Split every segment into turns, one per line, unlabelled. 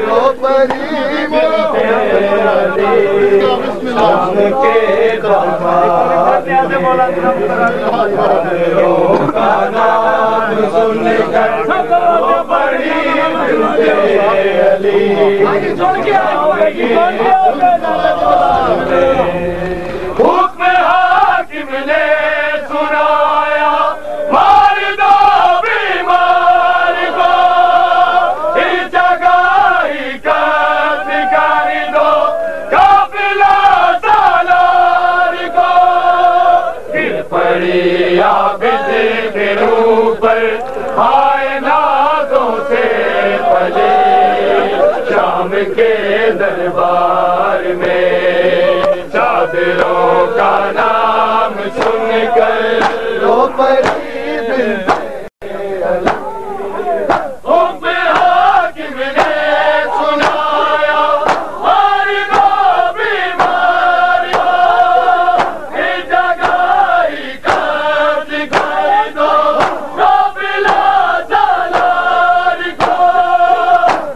रो परी बिनते अली शाम के दरबार का नाम सुन कर रो परी बिनते अली हुक्म हाकिम ने सुनाया मार दो बीमार को इस जगह ही कत्ल कर दो काफिला सालार को गिर पड़ी आबिद के ऊपर आए नाजों से पले शाम के दरबार में चादरों का नाम सुनकर रो परी बिनते अली हुक्म हाकिम ने सुनाया मार दो बीमार को इस जगह ही कत्ल कर दो काफिला सालार को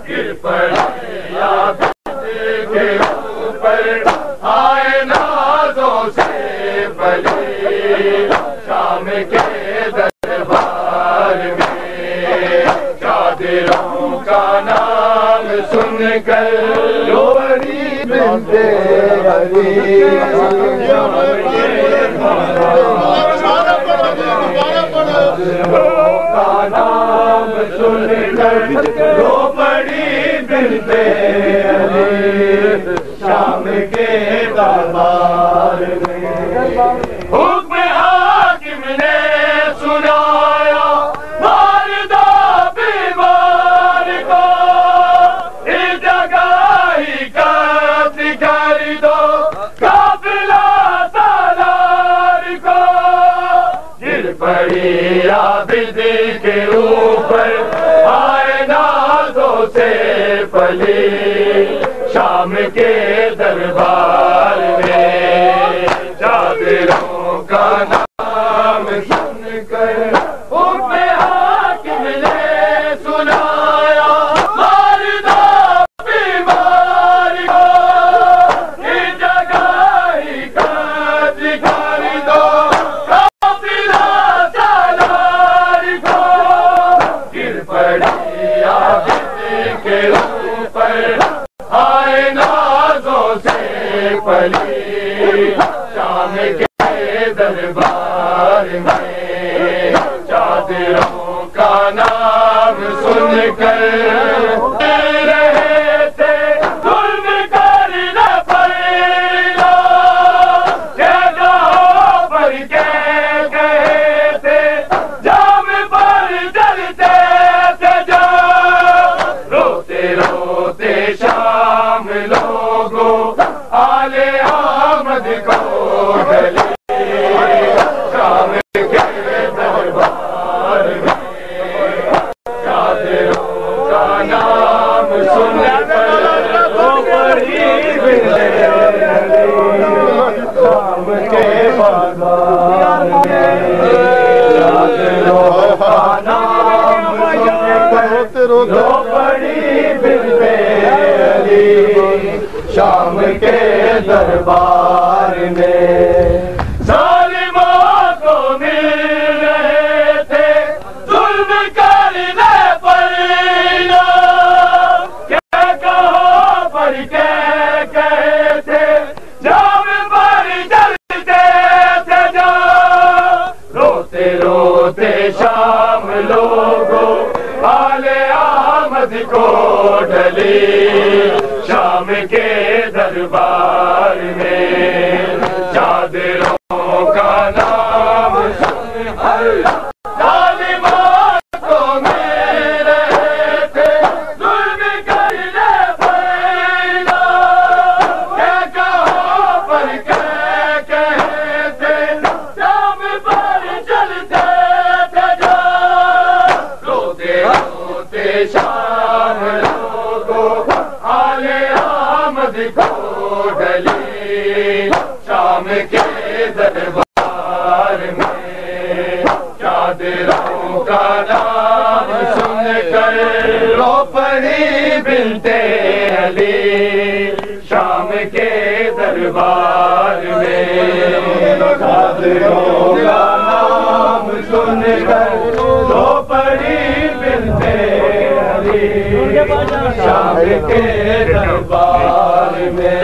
गिर पड़ी के ऊपर आए नाजों से पले शाम के दरबार में चादरों का नाम सुनकर रो परी बिनते अली का नाम सुनकर रो परी बिनते अली शाम के दरबार में हुक्म हाकिम ने सुनाया मार दो बीमार को इस जगह ही कत्ल कर दो काफिला सालार को गिर पड़ी आबिद के ऊपर आए नाजों से पली शाम के दरबार में चादरों का नाम सुनकर हुक्म हाकिम ने सुनाया मार दो बीमार को इस जगह ही कत्ल कर दो काफिला सालार को गिर पड़ी आबिद के ऊपर आए नाजों से पली शाम के दरबार में चादरों का नाम सुनकर रहे थे जुल्म कर न पड़ेगा जगहों पर कहे थे जाम पर जलते थे जो रोते रोते शाम लोगों आले आमद को ढले शाम के दरबार में चादरों का नाम सुनकर रो परी बिनते अली शाम के बाजार में चादरों का नाम सुनकर रो परी बिनते अली शाम के दरबार में जालिमों को मिल रहे थे जुल्म करने पर क्या कहो पर कहे थे जाम पर जलते थे जो रोते रोते शाम लोगों आले आमद को ढले शाम के दरबार में चादरों का नाम जालिमों को मिल रहे थे जुल्म करने पर क्या कहो पर कहे थे जाम पर चलते थे जो रोते रोते शाम लोगों आले आमद को ढले शाम के दरबार में चादरों का नाम सुनकर रो परी बिनते علی شام کے دربار میں حاضروں کا نام سن کر رو پڑی بنت علی شام کے دربار میں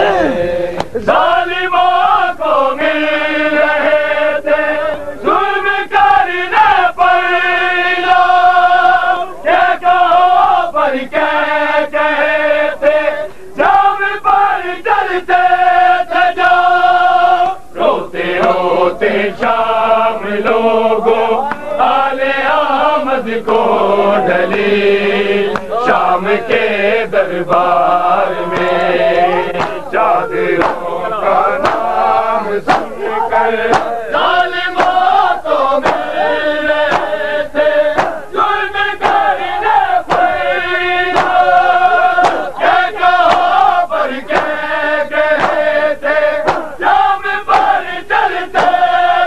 ظالموں کو مل رہے تھے ظلم کرنے پر لوگ کیا کہو پر کہتے جام پر چلتے تھے جو روتے روتے شام لوگوں آل احمد کو ڈلی شام کے دربار میں چادروں کا نام سن کر ظالموں کو مل رہے تھے ظلم کرنے پر کیا کہو پر کہتے جام پر چلتے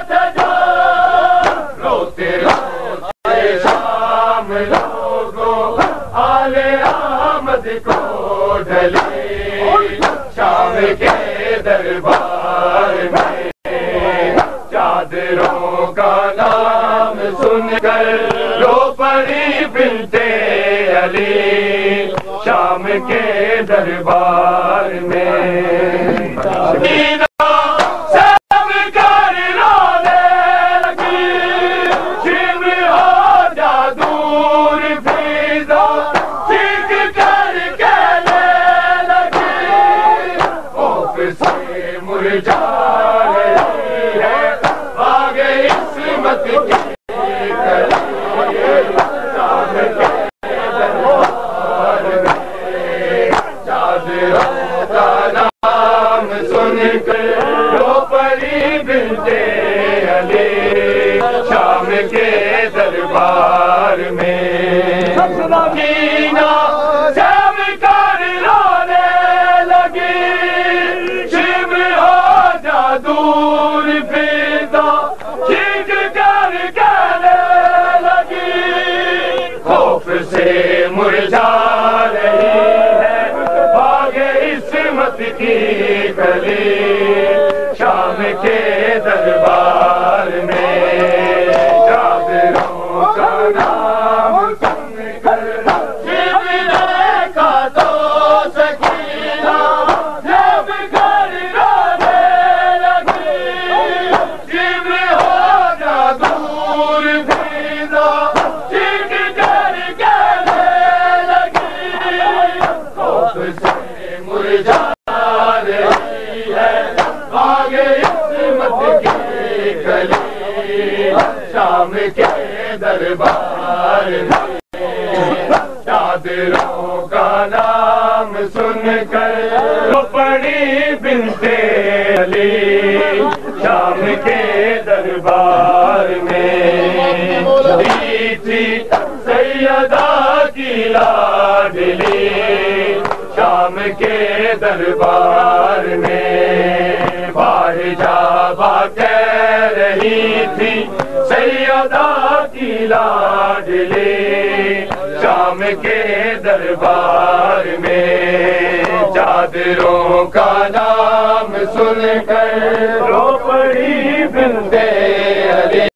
تھے جو روتے روتے شام لوگوں آل احمد کو ڈلی شام کے دربار میں چادروں کا نام سن کر رو پڑی بنت علی شام کے دربار میں سب کر رونے لگی شمع ہو جادور فضا چیخ کر کہنے لگی خوف سے مرجھا رہی ہے باغ عصمت کی کلی شام کے دربار میں چادروں کا نام سن کر رو پڑی بنت علی شام کے دربار میں کینا سب کر رونے لگی شمع ہو جادور فضا چیخ کر کہنے لگی خوف سے مرجھا رہی ہے باغ عصمت کی کلی شام کے دربار میں چادروں کا نام سن کر دیکھا تو سکینہ جب گھر رونے لگی شمع ہو جادور فضا چیخ کر کہنے لگی خوف سے مرجھا رہی ہے باغ عصمت کی کلی شام کے دربار میں چادروں کا نام سن کر رو پڑی بنت علی شام کے دربار میں تھی سیدہ کی لاڈلی شام کے دربار میں باحجابہ کہہ رہی تھی سیدہ کی لاڈلی شام کے دربار میں چادروں کا نام سن کر رو پڑی بنت